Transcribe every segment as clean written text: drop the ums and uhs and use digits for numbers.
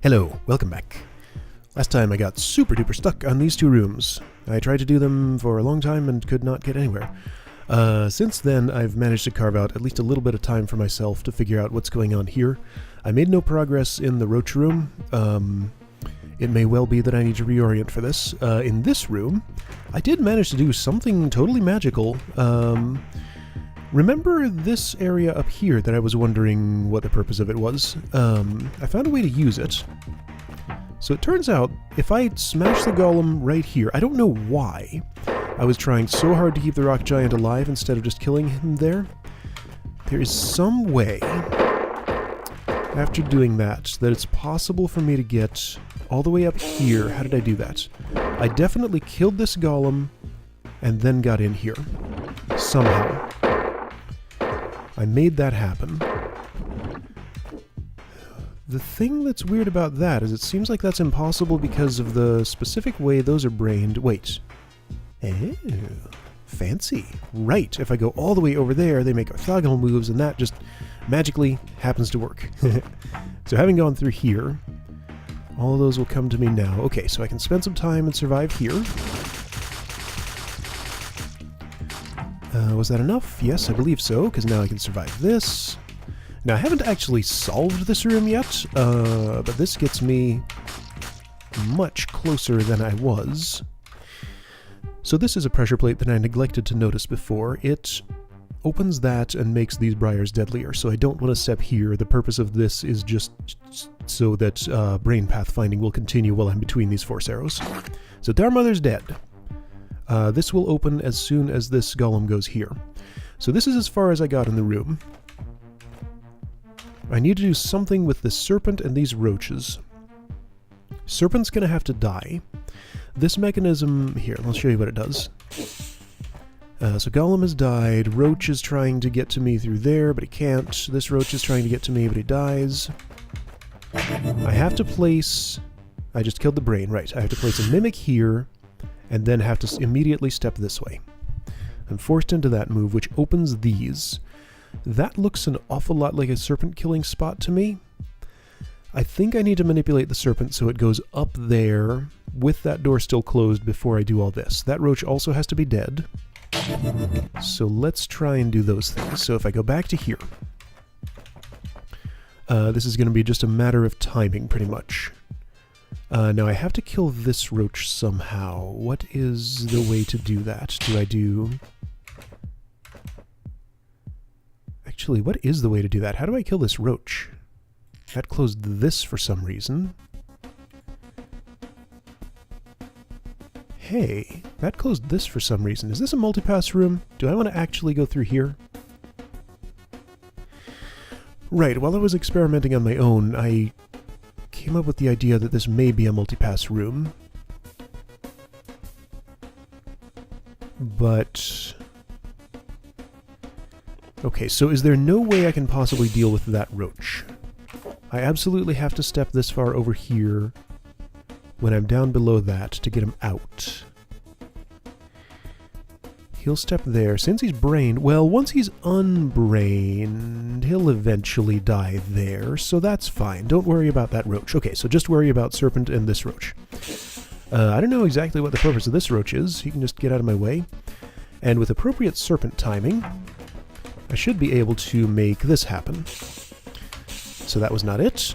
Hello, welcome back. Last time I got super duper stuck on these two rooms. I tried to do them for a long time and could not get anywhere. Since then, I've managed to carve out at least a little bit of time for myself to figure out what's going on here. I made no progress in the roach room. It may well be that I need to reorient for this. In this room, I did manage to do something totally magical. Remember this area up here that I was wondering what the purpose of it was? I found a way to use it. So it turns out, if I smash the golem right here, I don't know why. I was trying so hard to keep the rock giant alive instead of just killing him there. There is some way, after doing that it's possible for me to get all the way up here. How did I do that? I definitely killed this golem and then got in here. Somehow. I made that happen. The thing that's weird about that is it seems like that's impossible because of the specific way those are brained. Wait. Oh, fancy. Right, if I go all the way over there, they make orthogonal moves, and that just magically happens to work. So having gone through here, all of those will come to me now. Okay, so I can spend some time and survive here. Was that enough? Yes, I believe so, because now I can survive this. Now, I haven't actually solved this room yet, but this gets me much closer than I was. So this is a pressure plate that I neglected to notice before. It opens that and makes these briars deadlier, so I don't want to step here. The purpose of this is just so that brain path finding will continue while I'm between these force arrows. So Darmother's dead. This will open as soon as this golem goes here. So this is as far as I got in the room. I need to do something with this serpent and these roaches. Serpent's gonna have to die. This mechanism... Here, I'll show you what it does. So golem has died. Roach is trying to get to me through there, but he can't. This roach is trying to get to me, but he dies. I have to place... I just killed the brain, right. I have to place a mimic here, and then have to immediately step this way. I'm forced into that move, which opens these. That looks an awful lot like a serpent killing spot to me. I think I need to manipulate the serpent so it goes up there with that door still closed before I do all this. That roach also has to be dead. So let's try and do those things. So if I go back to here, this is going to be just a matter of timing pretty much. Now I have to kill this roach somehow. What is the way to do that? Do I do... Actually, what is the way to do that? How do I kill this roach? That closed this for some reason. Hey, that closed this for some reason. Is this a multipass room? Do I want to actually go through here? Right, while I was experimenting on my own, I came up with the idea that this may be a multipass room. But... okay, so is there no way I can possibly deal with that roach? I absolutely have to step this far over here when I'm down below that to get him out. He'll step there. Since he's brained, well, once he's unbrained, he'll eventually die there, so that's fine. Don't worry about that roach. Okay, so just worry about Serpent and this roach. I don't know exactly what the purpose of this roach is. He can just get out of my way. And with appropriate Serpent timing, I should be able to make this happen. So that was not it.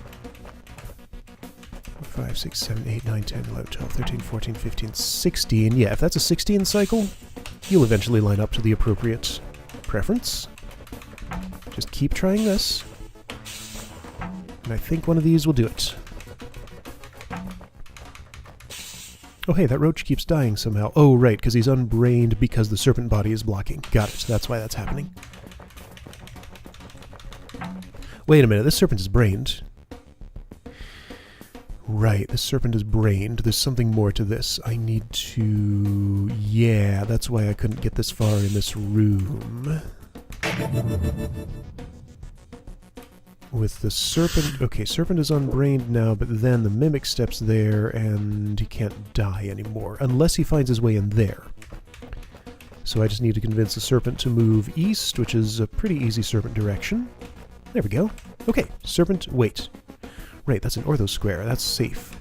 5, 6, 7, 8, 9, 10, 11, 12, 13, 14, 15, 16. Yeah, if that's a 16 cycle, you'll eventually line up to the appropriate preference. Just keep trying this. And I think one of these will do it. Oh hey, that roach keeps dying somehow. Oh right, because he's unbrained because the serpent body is blocking. Got it, that's why that's happening. Wait a minute, this serpent is brained. Right, this serpent is brained. There's something more to this. I need to... yeah, that's why I couldn't get this far in this room. With the serpent... okay, serpent is unbrained now, but then the mimic steps there and he can't die anymore, unless he finds his way in there. So I just need to convince the serpent to move east, which is a pretty easy serpent direction. There we go. Okay, serpent, wait. Right, that's an ortho square. That's safe.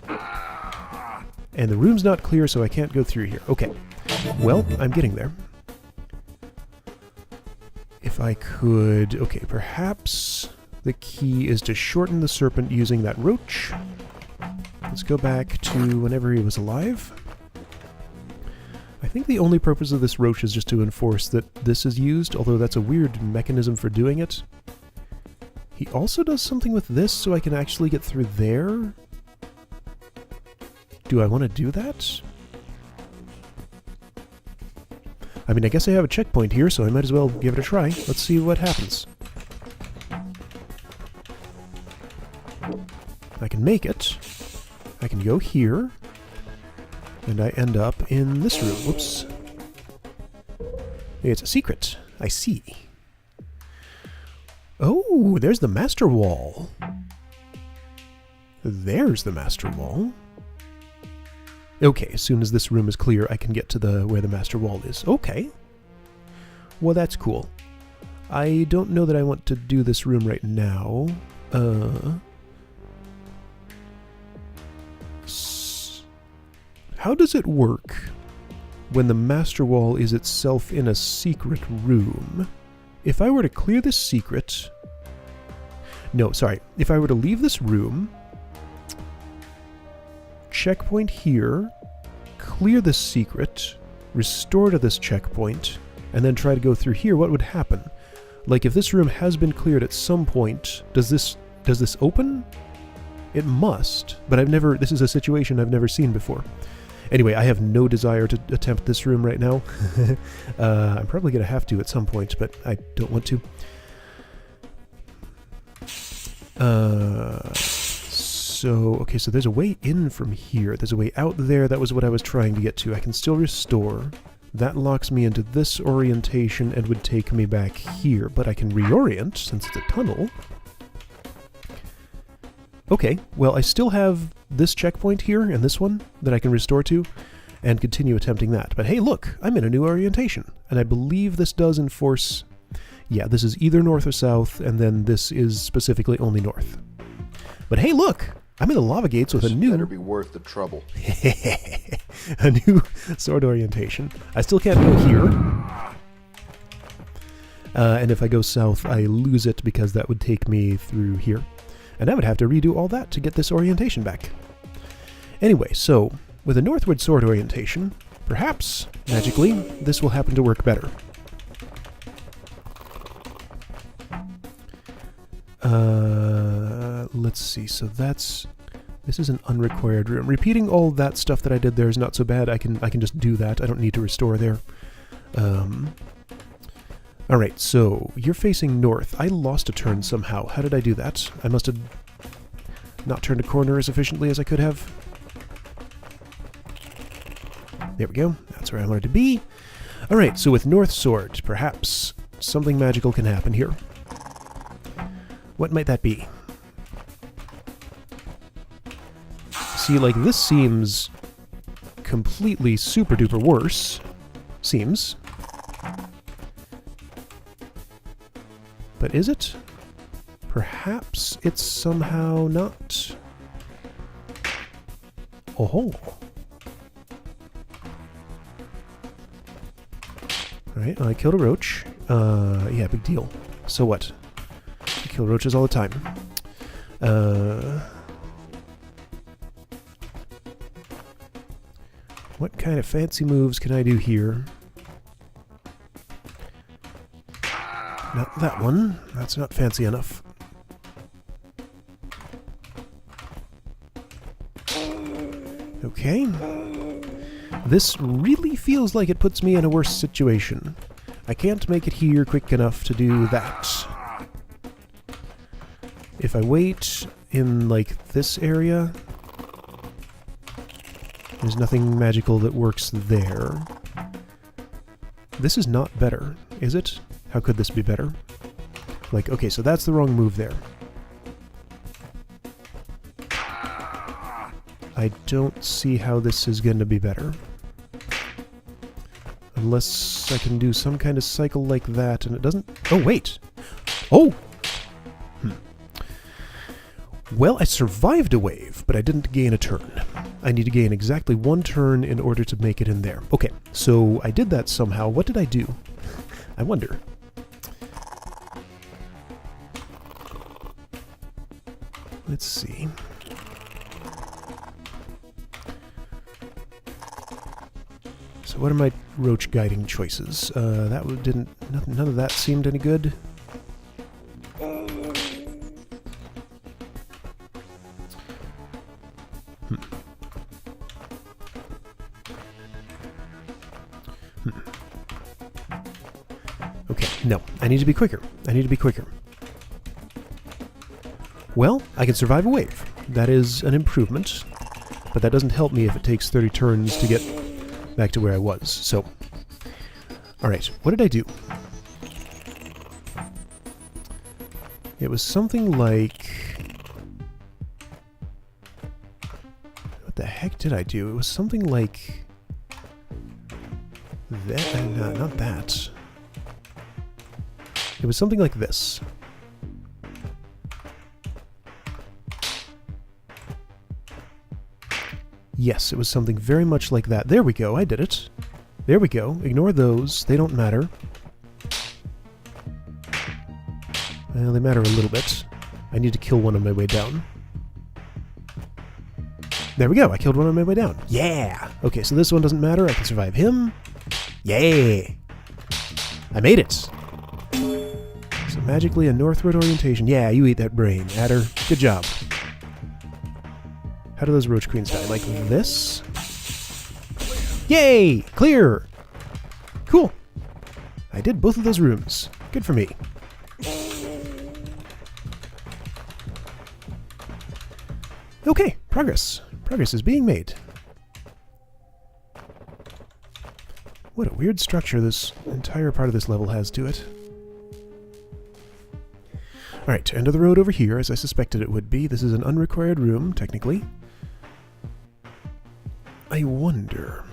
And the room's not clear, so I can't go through here. Okay. Well, I'm getting there. If I could... Okay, perhaps the key is to shorten the serpent using that roach. Let's go back to whenever he was alive. I think the only purpose of this roach is just to enforce that this is used, although that's a weird mechanism for doing it. He also does something with this so I can actually get through there. Do I want to do that? I mean, I guess I have a checkpoint here, so I might as well give it a try. Let's see what happens. I can make it. I can go here. And I end up in this room. Whoops. It's a secret. I see. Oh, there's the master wall. There's the master wall. Okay, as soon as this room is clear, I can get to where the master wall is. Okay. Well, that's cool. I don't know that I want to do this room right now. How does it work when the master wall is itself in a secret room? If I were to clear this secret... No, sorry. If I were to leave this room, checkpoint here, clear this secret, restore to this checkpoint, and then try to go through here, what would happen? Like, if this room has been cleared at some point, does this open? It must, but this is a situation I've never seen before. Anyway, I have no desire to attempt this room right now. I'm probably going to have to at some point, but I don't want to. Okay, so there's a way in from here. There's a way out there. That was what I was trying to get to. I can still restore. That locks me into this orientation and would take me back here, but I can reorient since it's a tunnel. Okay, well, I still have this checkpoint here and this one that I can restore to and continue attempting that. But hey, look, I'm in a new orientation, and I believe this does enforce... Yeah, this is either north or south, and then this is specifically only north. But hey, look, I'm in the lava gates with a new... Better be worth the trouble. A new sword orientation. I still can't go here. And if I go south, I lose it because that would take me through here. And I would have to redo all that to get this orientation back. Anyway, so, with a northward sword orientation, perhaps, magically, this will happen to work better. Let's see, so this is an unrequired room. Repeating all that stuff that I did there is not so bad. I can just do that. I don't need to restore there. Alright, so you're facing north. I lost a turn somehow. How did I do that? I must have not turned a corner as efficiently as I could have. There we go. That's where I wanted to be. Alright, so with North Sword, perhaps something magical can happen here. What might that be? See, like, this seems completely super-duper worse. Seems. But is it? Perhaps it's somehow not. Oh. Alright, I killed a roach. Yeah, big deal. So what? I kill roaches all the time. What kind of fancy moves can I do here? Not that one. That's not fancy enough. Okay. This really feels like it puts me in a worse situation. I can't make it here quick enough to do that. If I wait in, like, this area, there's nothing magical that works there. This is not better, is it? How could this be better? Like, okay, so that's the wrong move there. I don't see how this is going to be better. Unless I can do some kind of cycle like that, and it doesn't... Oh, wait! Oh! Well, I survived a wave, but I didn't gain a turn. I need to gain exactly 1 turn in order to make it in there. Okay, so I did that somehow. What did I do? I wonder. Let's see. So what are my roach guiding choices? None of that seemed any good. Okay, no. I need to be quicker. I need to be quicker. Well, I can survive a wave. That is an improvement, but that doesn't help me if it takes 30 turns to get back to where I was. So, alright, what did I do? It was something like... What the heck did I do? It was something like... that, not that. It was something like this. Yes, it was something very much like that. There we go, I did it. There we go. Ignore those. They don't matter. Well, they matter a little bit. I need to kill one on my way down. There we go, I killed one on my way down. Yeah! Okay, so this one doesn't matter. I can survive him. Yay! I made it! So magically a northward orientation. Yeah, you eat that brain, Adder. Good job. How do those roach queens die? Like this? Yay! Clear! Cool. I did both of those rooms. Good for me. Okay, progress. Progress is being made. What a weird structure this entire part of this level has to it. Alright, end of the road over here, as I suspected it would be. This is an unrequired room, technically. I wonder...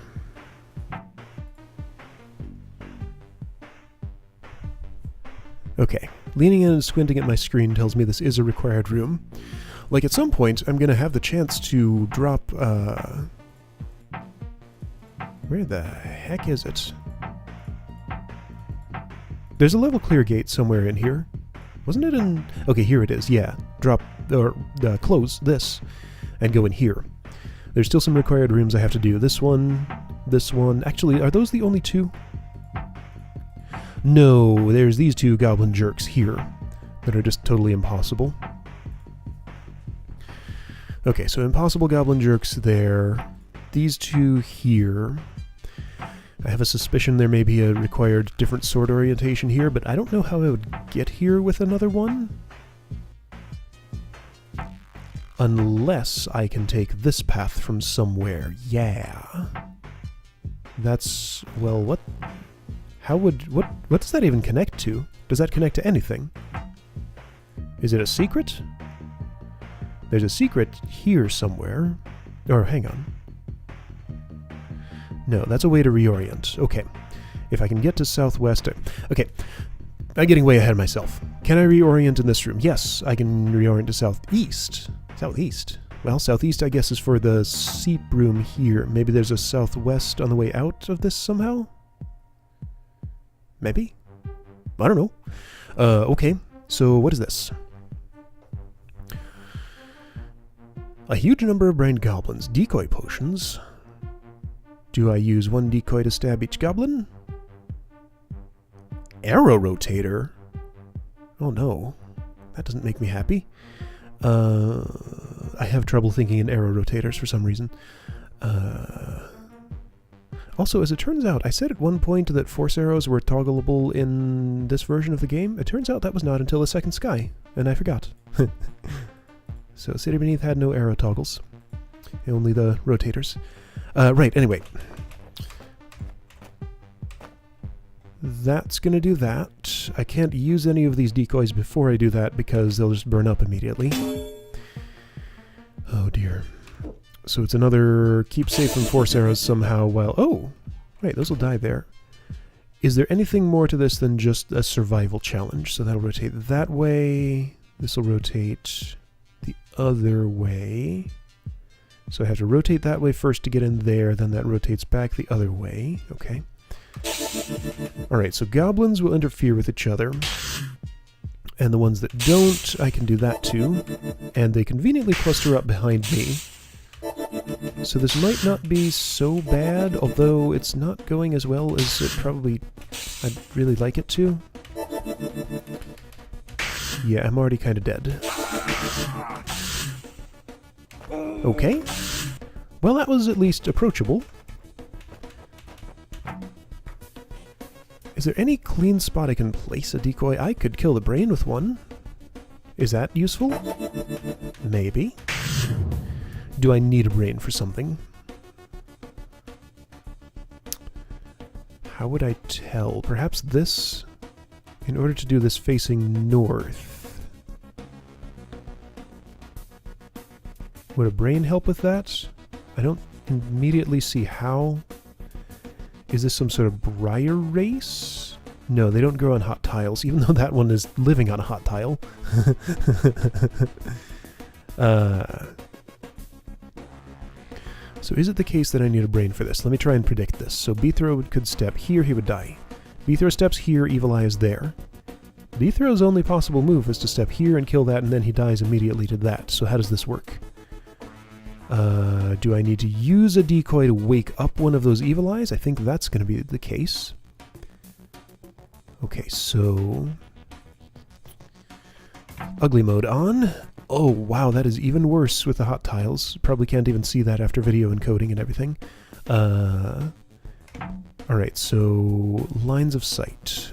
Okay, leaning in and squinting at my screen tells me this is a required room. Like, at some point, I'm going to have the chance to drop, Where the heck is it? There's a level clear gate somewhere in here. Wasn't it in... Okay, here it is, yeah. Drop, or, close this, and go in here. There's still some required rooms I have to do. This one, this one... Actually, are those the only two? No, there's these two goblin jerks here that are just totally impossible. Okay, so impossible goblin jerks there. These two here. I have a suspicion there may be a required different sword orientation here, but I don't know how I would get here with another one. Unless I can take this path from somewhere. Yeah. That's... well, what... How would... What does that even connect to? Does that connect to anything? Is it a secret? There's a secret here somewhere. Or, hang on. No, that's a way to reorient. Okay. If I can get to southwest... Okay. I'm getting way ahead of myself. Can I reorient in this room? Yes, I can reorient to southeast. Southeast? Well, southeast, I guess, is for the seep room here. Maybe there's a southwest on the way out of this somehow? Maybe? I don't know. Okay. So, what is this? A huge number of brain goblins. Decoy potions. Do I use one decoy to stab each goblin? Arrow rotator? Oh no. That doesn't make me happy. I have trouble thinking in arrow rotators for some reason. Also, as it turns out, I said at one point that force arrows were toggleable in this version of the game. It turns out that was not until the second sky, and I forgot. So City Beneath had no arrow toggles. Only the rotators. Right, anyway. That's gonna do that. I can't use any of these decoys before I do that because they'll just burn up immediately. Oh dear. So it's another keep safe from force arrows somehow while... Oh! Right, those will die there. Is there anything more to this than just a survival challenge? So that'll rotate that way. This will rotate the other way. So I have to rotate that way first to get in there, then that rotates back the other way. Okay. Alright, so goblins will interfere with each other. And the ones that don't, I can do that too. And they conveniently cluster up behind me. So this might not be so bad, although it's not going as well as it probably I'd really like it to. Yeah, I'm already kind of dead. Okay. Well, that was at least approachable. Is there any clean spot I can place a decoy? I could kill the brain with one. Is that useful? Maybe. Do I need a brain for something? How would I tell? Perhaps this? In order to do this facing north. Would a brain help with that? I don't immediately see how. Is this some sort of briar race? No, they don't grow on hot tiles, even though that one is living on a hot tile. So is it the case that I need a brain for this? Let me try and predict this. So Beathrow could step here, he would die. Beathrow steps here, Evil Eye is there. Beathrow's only possible move is to step here and kill that, and then he dies immediately to that. So how does this work? Do I need to use a decoy to wake up one of those Evil Eyes? I think that's going to be the case. Okay, so... Ugly mode on. Oh, wow, that is even worse with the hot tiles. Probably can't even see that after video encoding and everything. Alright, so... Lines of sight.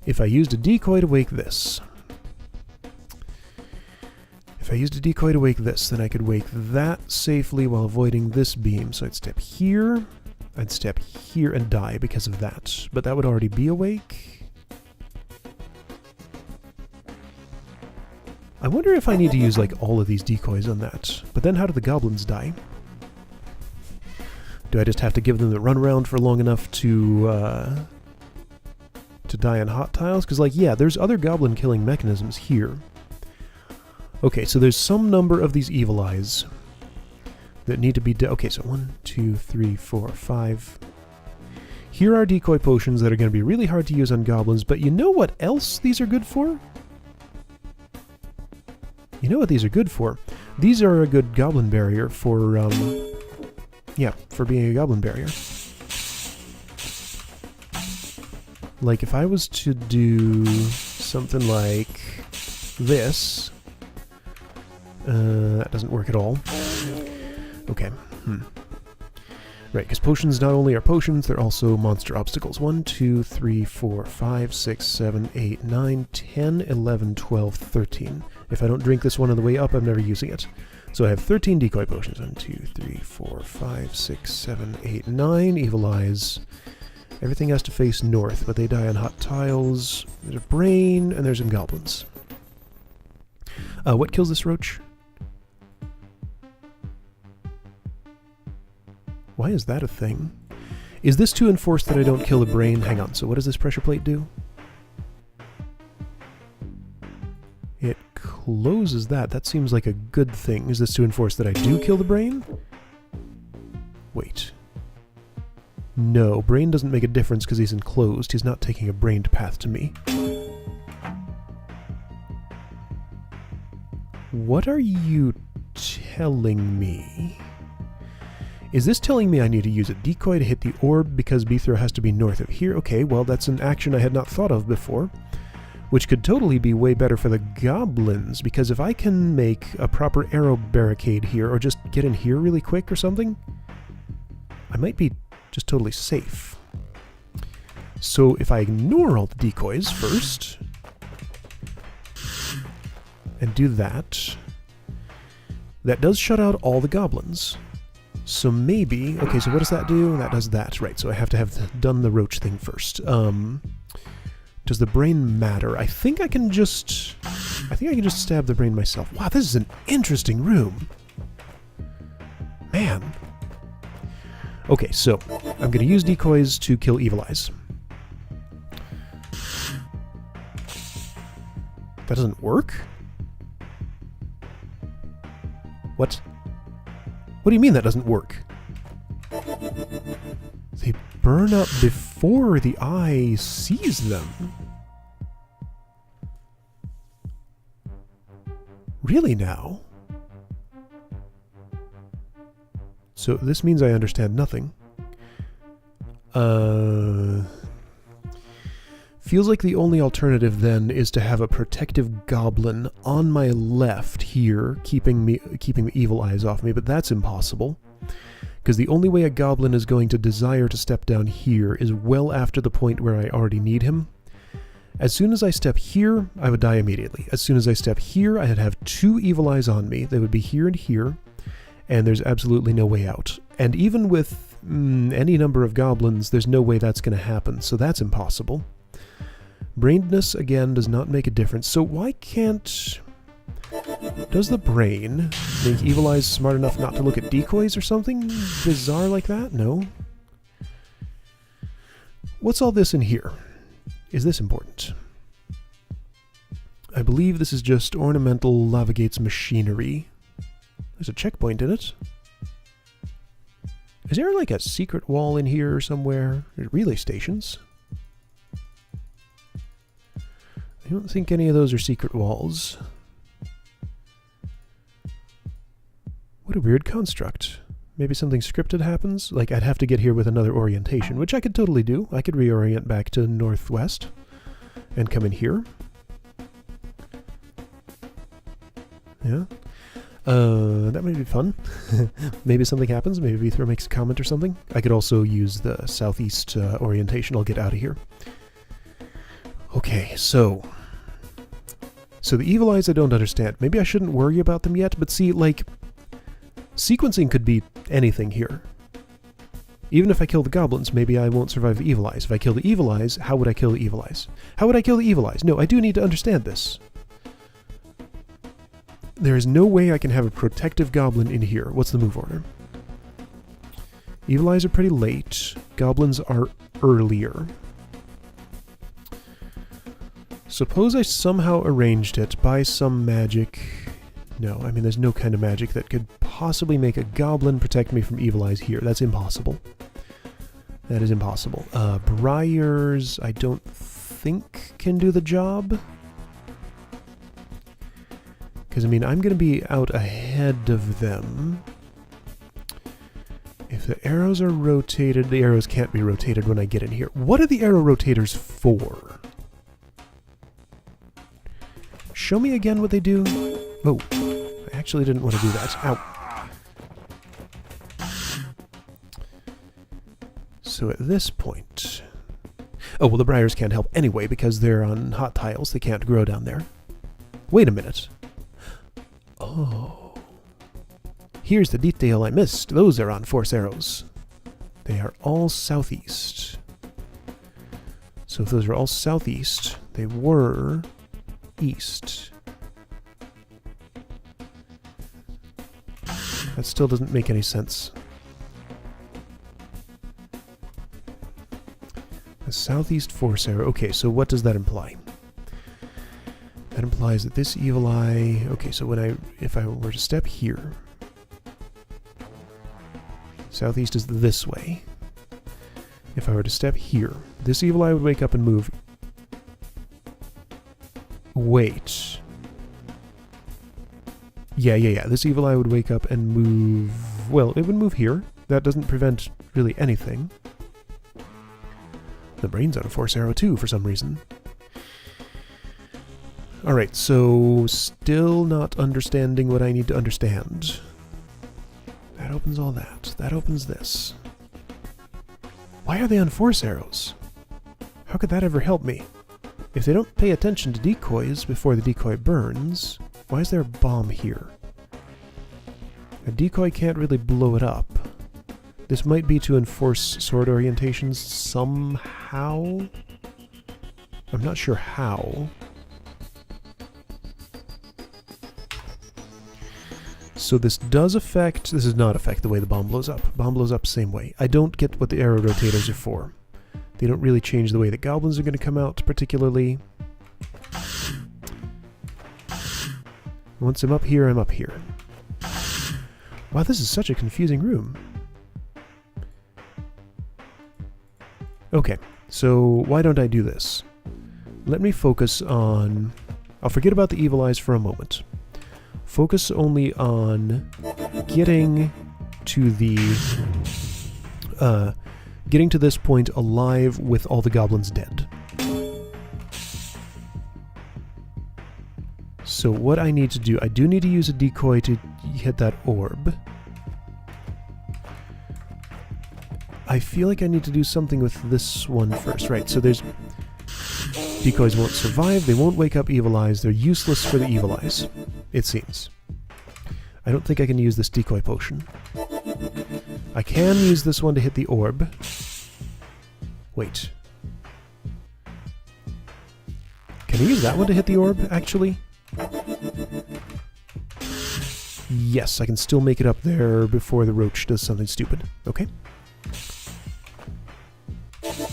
If I used a decoy to wake this... If I used a decoy to wake this, then I could wake that safely while avoiding this beam. So I'd step here and die because of that. But that would already be awake. I wonder if I need to use like all of these decoys on that. But then how do the goblins die? Do I just have to give them the runaround for long enough to die on hot tiles? Because like, yeah, there's other goblin killing mechanisms here. Okay, so there's some number of these Evil Eyes that need to be... Okay, so 1, 2, 3, 4, 5. Here are decoy potions that are going to be really hard to use on goblins, but you know what else these are good for? You know what these are good for? These are a good goblin barrier for, yeah, for being a goblin barrier. Like, if I was to do something like this... that doesn't work at all. Okay. Right, because potions not only are potions, they're also monster obstacles. 1, 2, 3, 4, 5, 6, 7, 8, 9, 10, 11, 12, 13. If I don't drink this one on the way up, I'm never using it. So I have 13 decoy potions. 1, 2, 3, 4, 5, 6, 7, 8, 9 Evil Eyes. Everything has to face north, but they die on hot tiles. There's a brain, and there's some goblins. What kills this roach? Why is that a thing? Is this to enforce that I don't kill the brain? Hang on, so what does this pressure plate do? It closes that. That seems like a good thing. Is this to enforce that I do kill the brain? Wait. No, brain doesn't make a difference because he's enclosed. He's not taking a brained path to me. What are you telling me? Is this telling me I need to use a decoy to hit the orb because Beathrow has to be north of here? Okay, well that's an action I had not thought of before, which could totally be way better for the goblins, because if I can make a proper arrow barricade here, or just get in here really quick or something, I might be just totally safe. So if I ignore all the decoys first, and do that, that does shut out all the goblins. So maybe... Okay, so what does that do? That does that. Right, so I have to have done the roach thing first. Does the brain matter? I think I can just stab the brain myself. Wow, this is an interesting room. Man. Okay, so I'm going to use decoys to kill Evil Eyes. That doesn't work? What? What do you mean that doesn't work? They burn up before the eye sees them. Really now? So this means I understand nothing. Feels like the only alternative then is to have a protective goblin on my left here, keeping the evil eyes off me, but that's impossible. Because the only way a goblin is going to desire to step down here is well after the point where I already need him. As soon as I step here, I would die immediately. As soon as I step here, I'd have 2 evil eyes on me. They would be here and here, and there's absolutely no way out. And even with any number of goblins, there's no way that's going to happen, so that's impossible. Brainedness, again, does not make a difference. So why can't... Does the brain make evil eyes smart enough not to look at decoys or something bizarre like that? No. What's all this in here? Is this important? I believe this is just ornamental Lavagate's machinery. There's a checkpoint in it. Is there like a secret wall in here somewhere? Relay stations? I don't think any of those are secret walls. What a weird construct. Maybe something scripted happens? Like, I'd have to get here with another orientation, which I could totally do. I could reorient back to northwest and come in here. Yeah. That might be fun. Maybe something happens. Maybe Vithra makes a comment or something. I could also use the southeast orientation. I'll get out of here. Okay, so the evil eyes I don't understand. Maybe I shouldn't worry about them yet, but see, like, sequencing could be anything here. Even if I kill the goblins, maybe I won't survive the evil eyes. If I kill the evil eyes, how would I kill the evil eyes? How would I kill the evil eyes? No, I do need to understand this. There is no way I can have a protective goblin in here. What's the move order? Evil eyes are pretty late. Goblins are earlier. Suppose I somehow arranged it by some magic. No, I mean there's no kind of magic that could possibly make a goblin protect me from evil eyes here. That's impossible. That is impossible. Briars, I don't think can do the job. Because, I mean, I'm going to be out ahead of them. If the arrows are rotated, the arrows can't be rotated when I get in here. What are the arrow rotators for? Show me again what they do. Oh, I actually didn't want to do that. Ow. So at this point... Oh, well, the briars can't help anyway because they're on hot tiles. They can't grow down there. Wait a minute. Oh. Here's the detail I missed. Those are on force arrows. They are all southeast. So if those are all southeast, they were east. That still doesn't make any sense. A southeast force arrow. Okay, so what does that imply? That implies that this evil eye... Okay, so if I were to step here... Southeast is this way. If I were to step here, this evil eye would wake up and move. Wait. Yeah. This evil eye would wake up and move... Well, it would move here. That doesn't prevent really anything. The brain's on a force arrow too, for some reason. Alright, so still not understanding what I need to understand. That opens all that. That opens this. Why are they on force arrows? How could that ever help me? If they don't pay attention to decoys before the decoy burns, why is there a bomb here? A decoy can't really blow it up. This might be to enforce sword orientations somehow? I'm not sure how. So this does affect... This does not affect the way the bomb blows up. Bomb blows up same way. I don't get what the arrow rotators are for. They don't really change the way that goblins are going to come out, particularly. Once I'm up here, I'm up here. Wow, this is such a confusing room. Okay, so why don't I do this? Let me focus on... I'll forget about the evil eyes for a moment. Focus only on getting to the... getting to this point alive with all the goblins dead. So what I need to do, I do need to use a decoy to hit that orb. I feel like I need to do something with this one first. Right, so there's... Decoys won't survive, they won't wake up evil eyes, they're useless for the evil eyes, it seems. I don't think I can use this decoy potion. I can use this one to hit the orb. Wait. Can I use that one to hit the orb, actually? Yes, I can still make it up there before the roach does something stupid. Okay.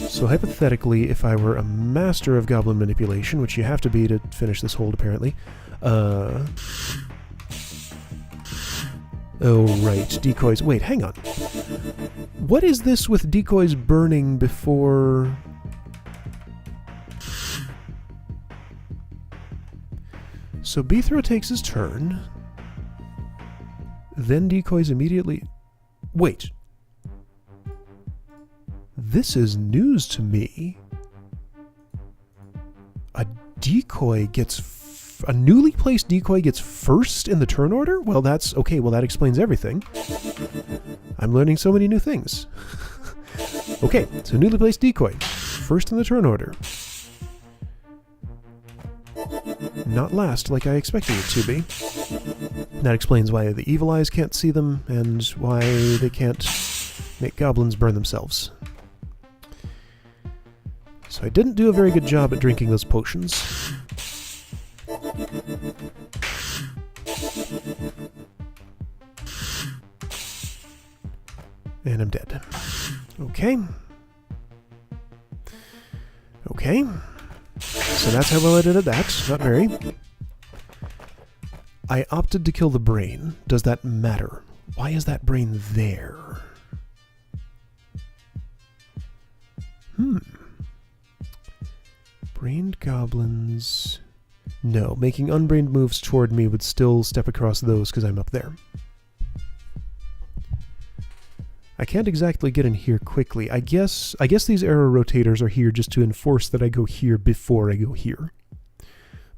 So hypothetically, if I were a master of goblin manipulation, which you have to be to finish this hold apparently, oh right, decoys. Wait, hang on. What is this with decoys burning before... So Bethro takes his turn, then decoys immediately... Wait. This is news to me. A decoy gets... a newly placed decoy gets first in the turn order? Well, that's... okay, well that explains everything. I'm learning so many new things. Okay, so newly placed decoy. First in the turn order. Not last like I expected it to be. That explains why the evil eyes can't see them, and why they can't make goblins burn themselves. So I didn't do a very good job at drinking those potions. And I'm dead. Okay. Okay. So that's how well I did at that. Not very. I opted to kill the brain. Does that matter? Why is that brain there? Brained goblins... No, making unbrained moves toward me would still step across those because I'm up there. I can't exactly get in here quickly. I guess these arrow rotators are here just to enforce that I go here before I go here.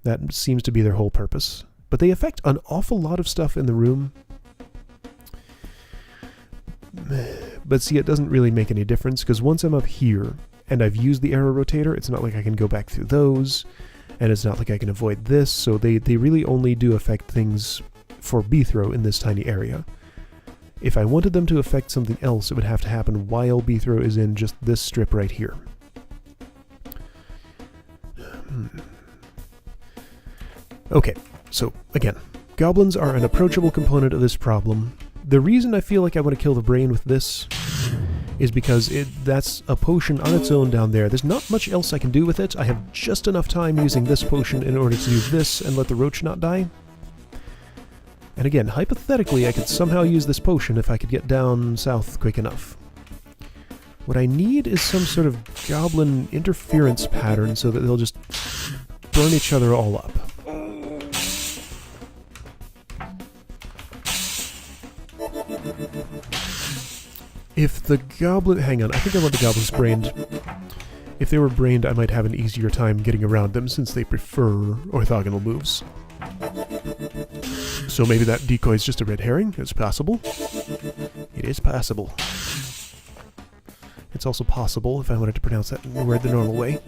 That seems to be their whole purpose. But they affect an awful lot of stuff in the room. But see, it doesn't really make any difference, because once I'm up here, and I've used the arrow rotator, it's not like I can go back through those, and it's not like I can avoid this, so they really only do affect things for Bethro in this tiny area. If I wanted them to affect something else, it would have to happen while Bethro is in just this strip right here. Okay, so again, goblins are an approachable component of this problem. The reason I feel like I want to kill the brain with this is because that's a potion on its own down there. There's not much else I can do with it. I have just enough time using this potion in order to do this and let the roach not die. And again, hypothetically, I could somehow use this potion if I could get down south quick enough. What I need is some sort of goblin interference pattern so that they'll just burn each other all up. If the goblin... Hang on, I think I want the goblins brained. If they were brained, I might have an easier time getting around them since they prefer orthogonal moves. So maybe that decoy is just a red herring? It's possible. It is possible. It's also possible, if I wanted to pronounce that word the normal way.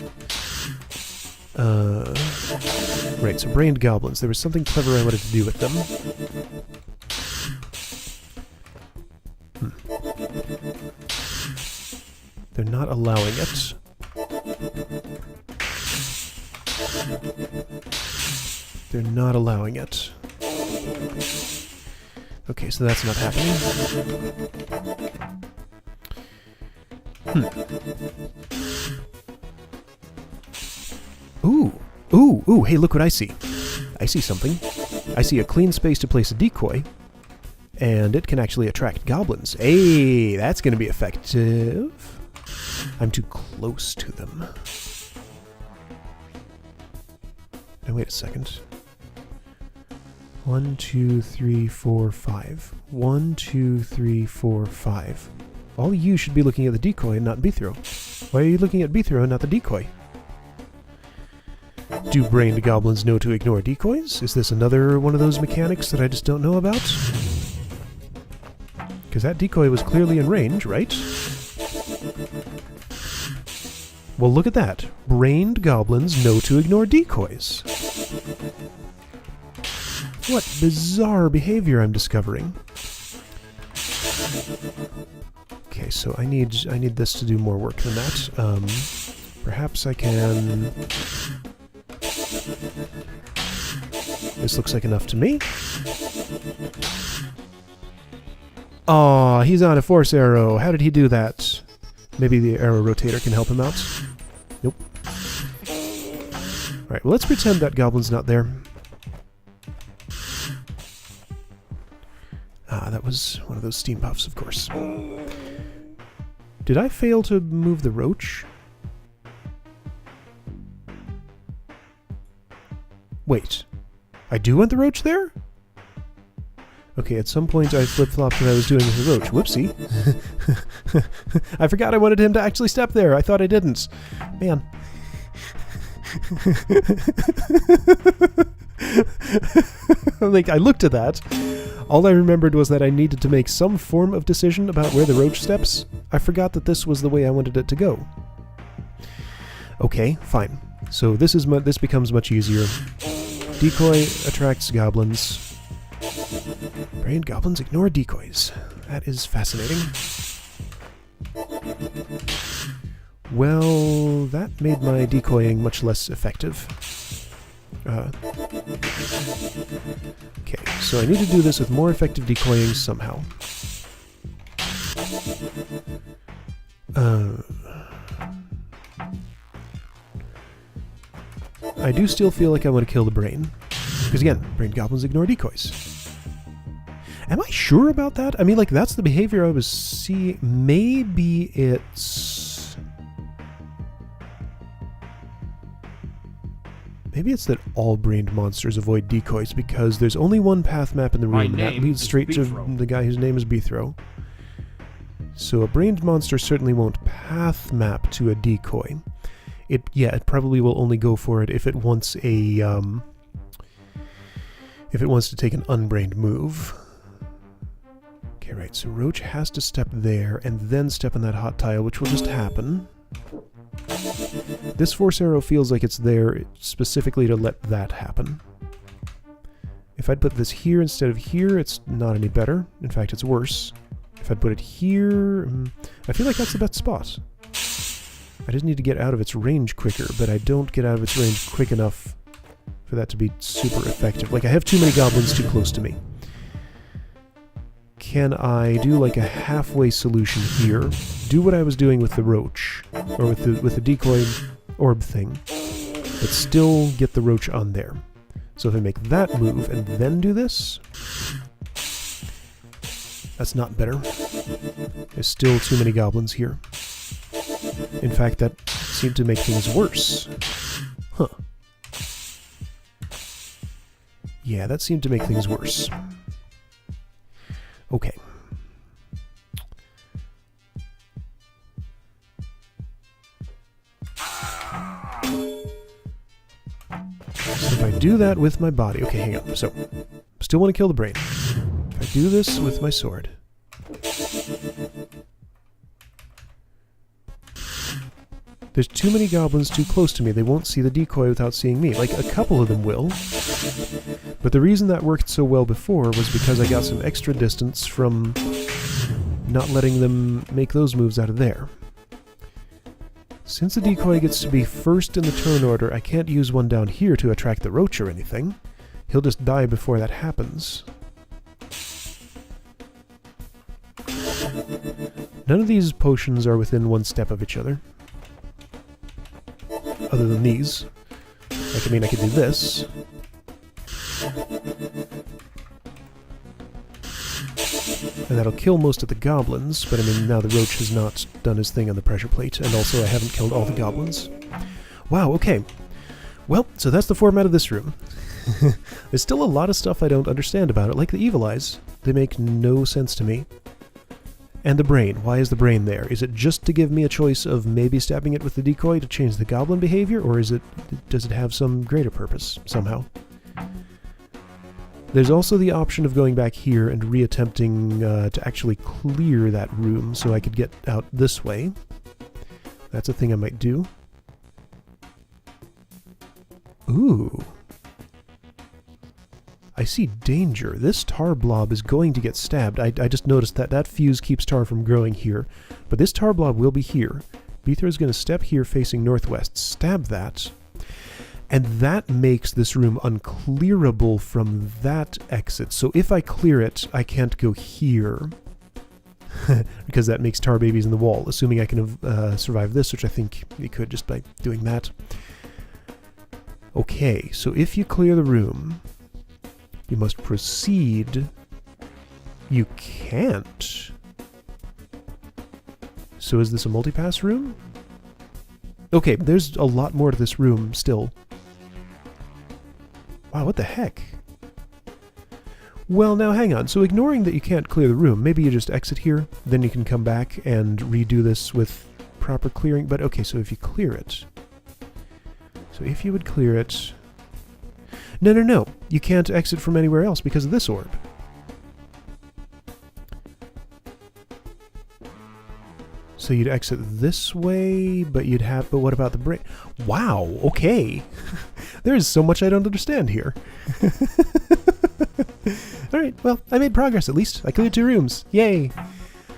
Right, so brained goblins. There was something clever I wanted to do with them. They're not allowing it. They're not allowing it. Okay, so that's not happening. Ooh, hey, look what I see. I see something. I see a clean space to place a decoy, And it can actually attract goblins. Hey, that's going to be effective. I'm too close to them. Now wait a second. 1, 2, 3, 4, 5. 1, 2, 3, 4, 5. All you should be looking at the decoy and not B-throw. Why are you looking at B-throw and not the decoy? Do brained goblins know to ignore decoys? Is this another one of those mechanics that I just don't know about? Because that decoy was clearly in range, right? Well, look at that. Brained goblins know to ignore decoys. What bizarre behavior I'm discovering. Okay, so I need this to do more work than that. Perhaps I can... This looks like enough to me. Aw, he's on a force arrow. How did he do that? Maybe the arrow rotator can help him out. Nope. Alright, well, let's pretend that goblin's not there. Ah, that was one of those steam puffs, of course. Did I fail to move the roach? Wait. I do want the roach there? Okay, at some point I flip-flopped what I was doing with the roach. Whoopsie. I forgot I wanted him to actually step there. I thought I didn't. Man. Like, I looked at that. All I remembered was that I needed to make some form of decision about where the roach steps. I forgot that this was the way I wanted it to go. Okay, fine. So this becomes much easier. Decoy attracts goblins. Brained goblins ignore decoys. That is fascinating. Well, that made my decoying much less effective. Okay, so I need to do this with more effective decoying somehow. I do still feel like I want to kill the brain. Because again, brain goblins ignore decoys. Am I sure about that? I mean, like, that's the behavior I was seeing. Maybe it's... Maybe it's that all brained monsters avoid decoys because there's only one path map in the room, and that leads straight to the guy whose name is B-throw. So a brained monster certainly won't path map to a decoy. It probably will only go for it if it wants a, if it wants to take an unbrained move. Okay, right, so Roach has to step there and then step on that hot tile, which will just happen. This force arrow feels like it's there specifically to let that happen. If I'd put this here instead of here, it's not any better. In fact, it's worse. If I'd put it here, I feel like that's the best spot. I just need to get out of its range quicker, but I don't get out of its range quick enough for that to be super effective. Like, I have too many goblins too close to me. Can I do like a halfway solution here? Do what I was doing with the roach, or with the decoy orb thing, but still get the roach on there. So if I make that move and then do this, that's not better. There's still too many goblins here. In fact, that seemed to make things worse. Huh. Yeah, that seemed to make things worse. Okay. So if I do that with my body... Okay, hang on. So, still want to kill the brain. If I do this with my sword... There's too many goblins too close to me. They won't see the decoy without seeing me. Like, a couple of them will. But the reason that worked so well before was because I got some extra distance from not letting them make those moves out of there. Since the decoy gets to be first in the turn order, I can't use one down here to attract the roach or anything. He'll just die before that happens. None of these potions are within one step of each other. Other than these. Like, I mean, I could do this. And that'll kill most of the goblins, but I mean, now the roach has not done his thing on the pressure plate, and also I haven't killed all the goblins. Wow, okay. Well, so that's the format of this room. There's still a lot of stuff I don't understand about it, like the evil eyes. They make no sense to me. And the brain. Why is the brain there? Is it just to give me a choice of maybe stabbing it with the decoy to change the goblin behavior, or does it have some greater purpose somehow? There's also the option of going back here and reattempting to actually clear that room so I could get out this way. That's a thing I might do. Ooh. I see danger. This tar blob is going to get stabbed. I just noticed that that fuse keeps tar from growing here. But this tar blob will be here. Beether is going to step here facing northwest, stab that. And that makes this room unclearable from that exit. So if I clear it, I can't go here. Because that makes tar babies in the wall, assuming I can survive this, which I think you could just by doing that. Okay, so if you clear the room, you must proceed. You can't. So is this a multipass room? Okay, there's a lot more to this room still. Wow, what the heck? Well, now hang on. So ignoring that you can't clear the room, maybe you just exit here, then you can come back and redo this with proper clearing. But okay, so if you clear it... So if you would clear it... No. You can't exit from anywhere else because of this orb. So you'd exit this way, but you'd have... But what about the brain? Wow, okay. There is so much I don't understand here. Alright, well, I made progress at least. I cleared 2 rooms. Yay!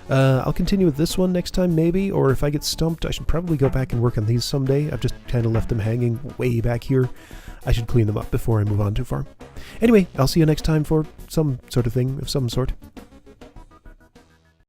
I'll continue with this one next time, maybe, or if I get stumped, I should probably go back and work on these someday. I've just kind of left them hanging way back here. I should clean them up before I move on too far. Anyway, I'll see you next time for some sort of thing of some sort.